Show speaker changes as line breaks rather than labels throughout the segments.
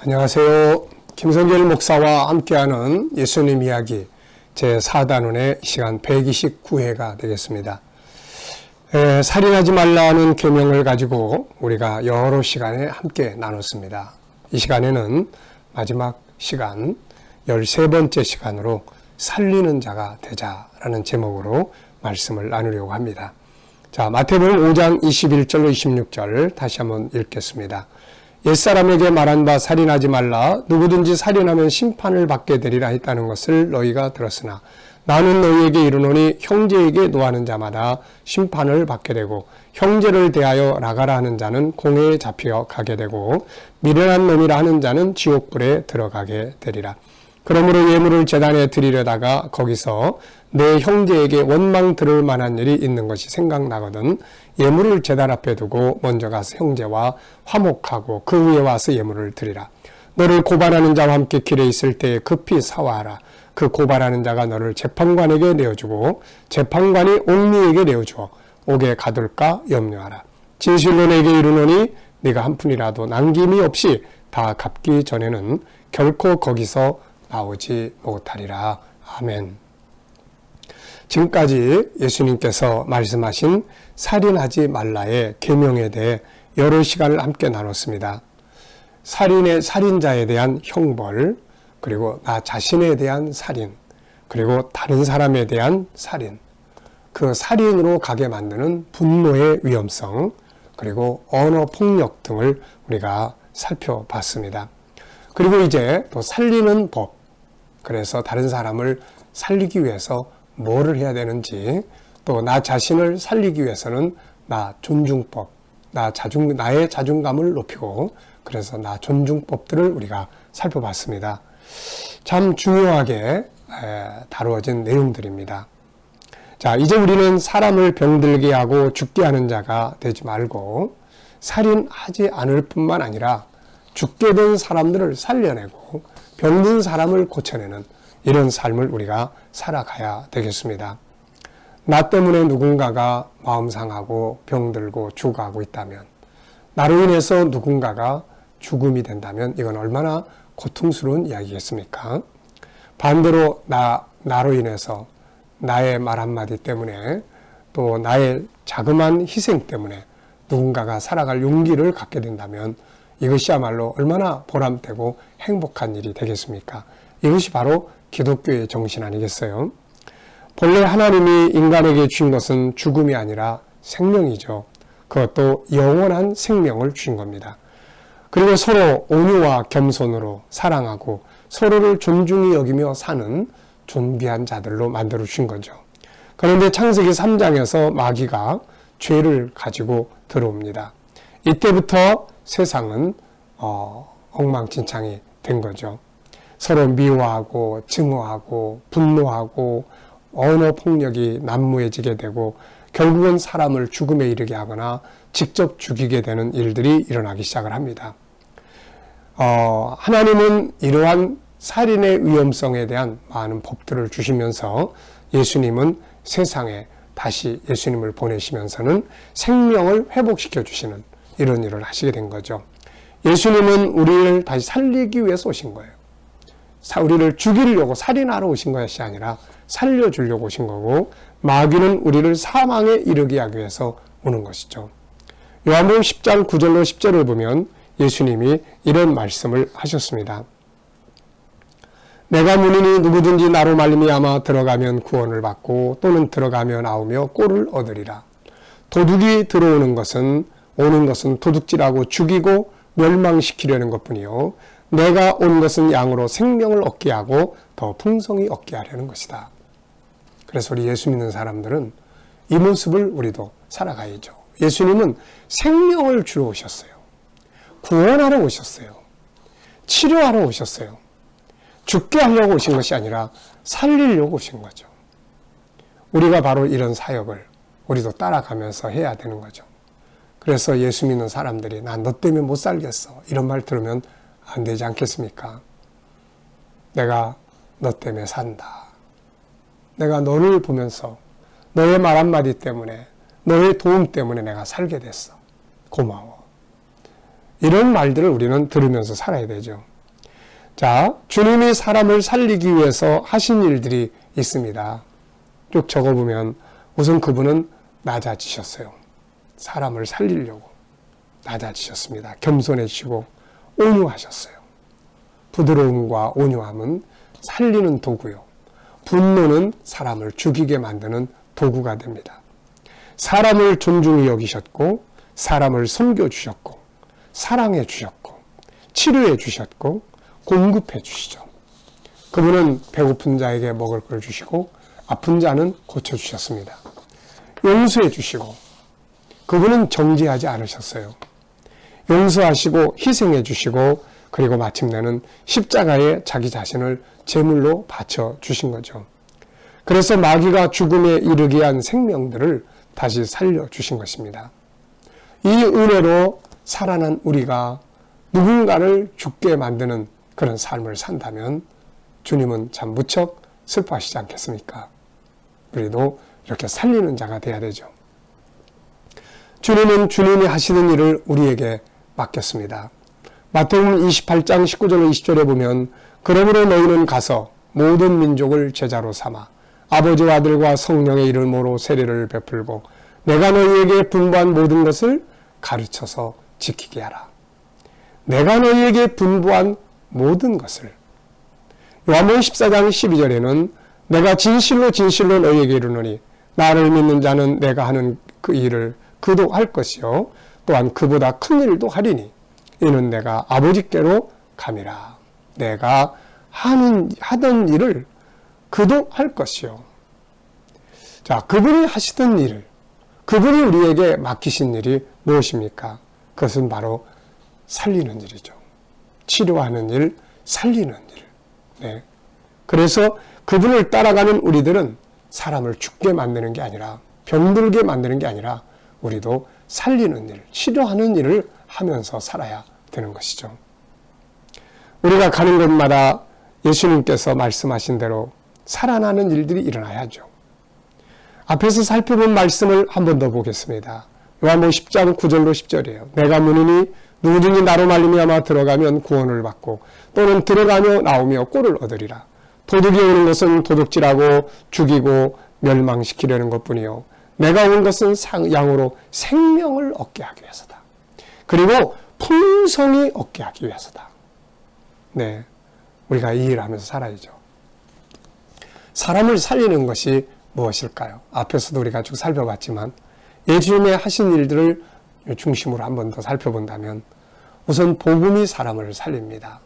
안녕하세요. 김성길 목사와 함께하는 예수님 이야기 제4단원의 시간 129회가 되겠습니다. 살인하지 말라는 계명을 가지고 우리가 여러 시간에 함께 나눴습니다. 이 시간에는 마지막 시간 13번째 시간으로 살리는 자가 되자라는 제목으로 말씀을 나누려고 합니다. 자, 마태복음 5장 21절로 26절 다시 한번 읽겠습니다. 옛사람에게 말한 바 살인하지 말라. 누구든지 살인하면 심판을 받게 되리라 했다는 것을 너희가 들었으나 나는 너희에게 이르노니 형제에게 노하는 자마다 심판을 받게 되고 형제를 대하여 나가라 하는 자는 공회에 잡혀 가게 되고 미련한 놈이라 하는 자는 지옥불에 들어가게 되리라. 그러므로 예물을 제단에 드리려다가 거기서 내 형제에게 원망 들을 만한 일이 있는 것이 생각나거든 예물을 제단 앞에 두고 먼저 가서 형제와 화목하고 그 위에 와서 예물을 드리라. 너를 고발하는 자와 함께 길에 있을 때에 급히 사화하라. 그 고발하는 자가 너를 재판관에게 내어주고 재판관이 옥리에게 내어주어 옥에 가둘까 염려하라. 진실로 내게 이르노니 네가 한 푼이라도 남김이 없이 다 갚기 전에는 결코 거기서 나오지 못하리라. 아멘. 지금까지 예수님께서 말씀하신 살인하지 말라의 계명에 대해 여러 시간을 함께 나눴습니다. 살인자에 대한 형벌, 그리고 나 자신에 대한 살인, 그리고 다른 사람에 대한 살인, 그 살인으로 가게 만드는 분노의 위험성, 그리고 언어 폭력 등을 우리가 살펴봤습니다. 그리고 이제 또 살리는 법, 그래서 다른 사람을 살리기 위해서 뭐를 해야 되는지, 또 나 자신을 살리기 위해서는 나 존중법, 나의 자존감을 높이고 그래서 나 존중법들을 우리가 살펴봤습니다. 참 중요하게 다루어진 내용들입니다. 자, 이제 우리는 사람을 병들게 하고 죽게 하는 자가 되지 말고 살인하지 않을 뿐만 아니라 죽게 된 사람들을 살려내고 병든 사람을 고쳐내는 이런 삶을 우리가 살아가야 되겠습니다. 나 때문에 누군가가 마음 상하고 병들고 죽어가고 있다면, 나로 인해서 누군가가 죽음이 된다면 이건 얼마나 고통스러운 이야기겠습니까? 반대로 나로 인해서 나의 말 한마디 때문에 또 나의 자그마한 희생 때문에 누군가가 살아갈 용기를 갖게 된다면 이것이야말로 얼마나 보람되고 행복한 일이 되겠습니까? 이것이 바로 기독교의 정신 아니겠어요? 본래 하나님이 인간에게 주신 것은 죽음이 아니라 생명이죠. 그것도 영원한 생명을 주신 겁니다. 그리고 서로 온유와 겸손으로 사랑하고 서로를 존중히 여기며 사는 존귀한 자들로 만들어 주신 거죠. 그런데 창세기 3장에서 마귀가 죄를 가지고 들어옵니다. 이때부터 세상은 엉망진창이 된 거죠. 서로 미워하고 증오하고 분노하고 언어 폭력이 난무해지게 되고 결국은 사람을 죽음에 이르게 하거나 직접 죽이게 되는 일들이 일어나기 시작을 합니다. 하나님은 이러한 살인의 위험성에 대한 많은 법들을 주시면서 예수님은 세상에 다시 예수님을 보내시면서는 생명을 회복시켜 주시는 이런 일을 하시게 된 거죠. 예수님은 우리를 다시 살리기 위해서 오신 거예요. 우리를 죽이려고 살인하러 오신 것이 아니라 살려주려고 오신 거고, 마귀는 우리를 사망에 이르게 하기 위해서 오는 것이죠. 요한복음 10장 9절로 10절을 보면 예수님이 이런 말씀을 하셨습니다. 내가 문이니 누구든지 나로 말미암아 들어가면 구원을 받고 또는 들어가며 나오며 꼴을 얻으리라. 도둑이 오는 것은 도둑질하고 죽이고 멸망시키려는 것뿐이요 내가 온 것은 양으로 생명을 얻게 하고 더 풍성히 얻게 하려는 것이다. 그래서 우리 예수 믿는 사람들은 이 모습을 우리도 살아가야죠. 예수님은 생명을 주러 오셨어요. 구원하러 오셨어요. 치료하러 오셨어요. 죽게 하려고 오신 것이 아니라 살리려고 오신 거죠. 우리가 바로 이런 사역을 우리도 따라가면서 해야 되는 거죠. 그래서 예수 믿는 사람들이 난 너 때문에 못 살겠어 이런 말 들으면 안 되지 않겠습니까? 내가 너 때문에 산다. 내가 너를 보면서 너의 말 한마디 때문에 너의 도움 때문에 내가 살게 됐어. 고마워. 이런 말들을 우리는 들으면서 살아야 되죠. 자, 주님이 사람을 살리기 위해서 하신 일들이 있습니다. 쭉 적어보면 우선 그분은 낮아지셨어요. 사람을 살리려고 낮아지셨습니다. 겸손해지시고 온유하셨어요. 부드러움과 온유함은 살리는 도구요. 분노는 사람을 죽이게 만드는 도구가 됩니다. 사람을 존중히 여기셨고 사람을 섬겨주셨고 사랑해 주셨고 치료해 주셨고 공급해 주시죠. 그분은 배고픈 자에게 먹을 걸 주시고 아픈 자는 고쳐주셨습니다. 용서해 주시고 그분은 정죄하지 않으셨어요. 용서하시고 희생해 주시고 그리고 마침내는 십자가에 자기 자신을 제물로 바쳐 주신 거죠. 그래서 마귀가 죽음에 이르게 한 생명들을 다시 살려 주신 것입니다. 이 은혜로 살아난 우리가 누군가를 죽게 만드는 그런 삶을 산다면 주님은 참 무척 슬퍼하시지 않겠습니까? 우리도 이렇게 살리는 자가 돼야 되죠. 주님은 주님이 하시는 일을 우리에게 맡겼습니다. 마태복음 28장 19절 20절에 보면 그러므로 너희는 가서 모든 민족을 제자로 삼아 아버지와 아들과 성령의 이름으로 세례를 베풀고 내가 너희에게 분부한 모든 것을 가르쳐서 지키게 하라. 내가 너희에게 분부한 모든 것을. 요한복음 14장 12절에는 내가 진실로 진실로 너희에게 이르노니 나를 믿는 자는 내가 하는 그 일을 그도 할 것이요 또한 그보다 큰 일도 하리니 이는 내가 아버지께로 감이라. 내가 하던 일을 그도 할 것이요. 자, 그분이 하시던 일, 그분이 우리에게 맡기신 일이 무엇입니까? 그것은 바로 살리는 일이죠. 치료하는 일, 살리는 일. 네. 그래서 그분을 따라가는 우리들은 사람을 죽게 만드는 게 아니라 병들게 만드는 게 아니라 우리도 살리는 일, 치료하는 일을 하면서 살아야 되는 것이죠. 우리가 가는 곳마다 예수님께서 말씀하신 대로 살아나는 일들이 일어나야죠. 앞에서 살펴본 말씀을 한 번 더 보겠습니다. 요한복음 10장 9절로 10절이에요. 내가 문이니 누구든지 나로 말미암아 들어가면 구원을 받고 또는 들어가며 나오며 꼴을 얻으리라. 도둑이 오는 것은 도둑질하고 죽이고 멸망시키려는 것뿐이요 내가 온 것은 양으로 생명을 얻게 하기 위해서다. 그리고 풍성히 얻게 하기 위해서다. 네, 우리가 이 일을 하면서 살아야죠. 사람을 살리는 것이 무엇일까요? 앞에서도 우리가 쭉 살펴봤지만 예수님의 하신 일들을 중심으로 한 번 더 살펴본다면 우선 복음이 사람을 살립니다.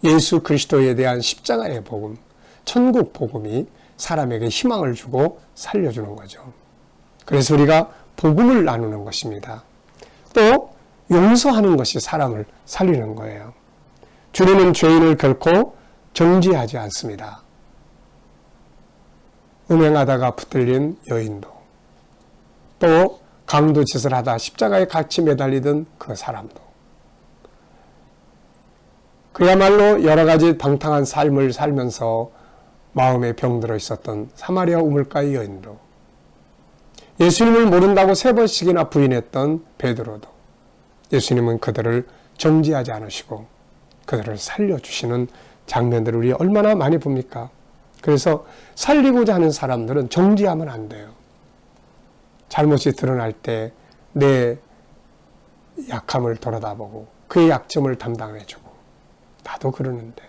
예수 그리스도에 대한 십자가의 복음, 천국 복음이 사람에게 희망을 주고 살려주는 거죠. 그래서 우리가 복음을 나누는 것입니다. 또 용서하는 것이 사람을 살리는 거예요. 주님은 죄인을 결코 정죄하지 않습니다. 음행하다가 붙들린 여인도, 또 강도짓을 하다 십자가에 같이 매달리던 그 사람도, 그야말로 여러 가지 방탕한 삶을 살면서 마음에 병들어 있었던 사마리아 우물가의 여인도, 예수님을 모른다고 3번씩이나 부인했던 베드로도 예수님은 그들을 정죄하지 않으시고 그들을 살려주시는 장면들을 우리 얼마나 많이 봅니까? 그래서 살리고자 하는 사람들은 정죄하면 안 돼요. 잘못이 드러날 때 내 약함을 돌아다보고 그의 약점을 담당해주고 나도 그러는데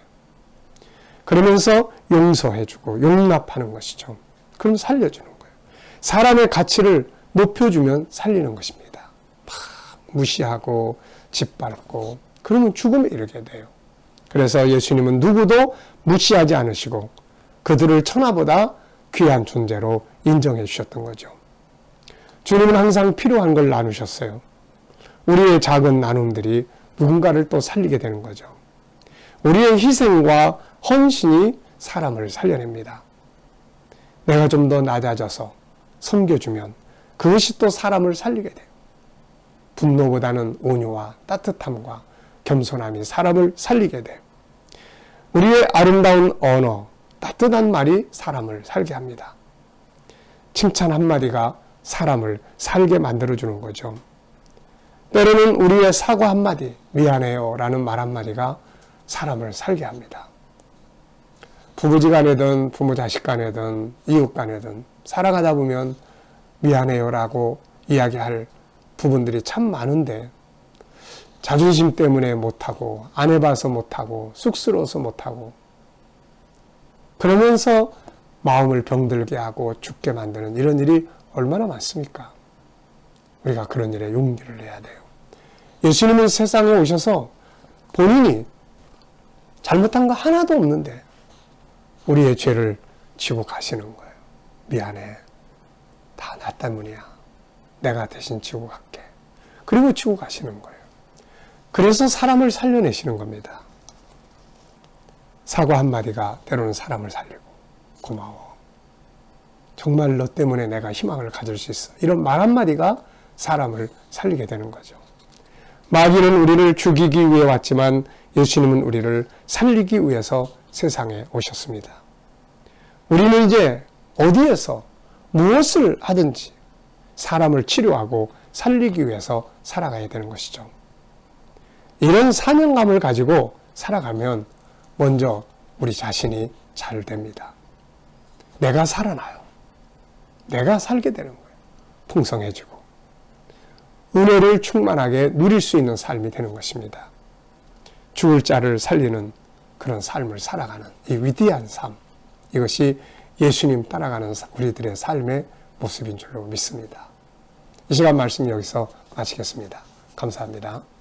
그러면서 용서해주고 용납하는 것이죠. 그럼 살려주는 거예요. 사람의 가치를 높여주면 살리는 것입니다. 막 무시하고 짓밟고 그러면 죽음에 이르게 돼요. 그래서 예수님은 누구도 무시하지 않으시고 그들을 천하보다 귀한 존재로 인정해 주셨던 거죠. 주님은 항상 필요한 걸 나누셨어요. 우리의 작은 나눔들이 누군가를 또 살리게 되는 거죠. 우리의 희생과 헌신이 사람을 살려냅니다. 내가 좀 더 낮아져서 섬겨주면 그것이 또 사람을 살리게 돼요. 분노보다는 온유와 따뜻함과 겸손함이 사람을 살리게 돼요. 우리의 아름다운 언어, 따뜻한 말이 사람을 살게 합니다. 칭찬 한마디가 사람을 살게 만들어주는 거죠. 때로는 우리의 사과 한마디, 미안해요 라는 말 한마디가 사람을 살게 합니다. 부부지간에든 부모 자식간에든 이웃간에든 살아가다 보면 미안해요라고 이야기할 부분들이 참 많은데 자존심 때문에 못하고 안 해봐서 못하고 쑥스러워서 못하고 그러면서 마음을 병들게 하고 죽게 만드는 이런 일이 얼마나 많습니까? 우리가 그런 일에 용기를 내야 돼요. 예수님은 세상에 오셔서 본인이 잘못한 거 하나도 없는데 우리의 죄를 지고 가시는 거예요. 미안해. 다 나 때문이야. 내가 대신 지고 갈게. 그리고 지고 가시는 거예요. 그래서 사람을 살려내시는 겁니다. 사과 한마디가 때로는 사람을 살리고 고마워. 정말 너 때문에 내가 희망을 가질 수 있어. 이런 말 한마디가 사람을 살리게 되는 거죠. 마귀는 우리를 죽이기 위해 왔지만 예수님은 우리를 살리기 위해서 세상에 오셨습니다. 우리는 이제 어디에서 무엇을 하든지 사람을 치료하고 살리기 위해서 살아가야 되는 것이죠. 이런 사명감을 가지고 살아가면 먼저 우리 자신이 잘 됩니다. 내가 살아나요. 내가 살게 되는 거예요. 풍성해지고 은혜를 충만하게 누릴 수 있는 삶이 되는 것입니다. 죽을 자를 살리는 그런 삶을 살아가는 이 위대한 삶, 이것이 예수님 따라가는 우리들의 삶의 모습인 줄로 믿습니다. 이 시간 말씀 여기서 마치겠습니다. 감사합니다.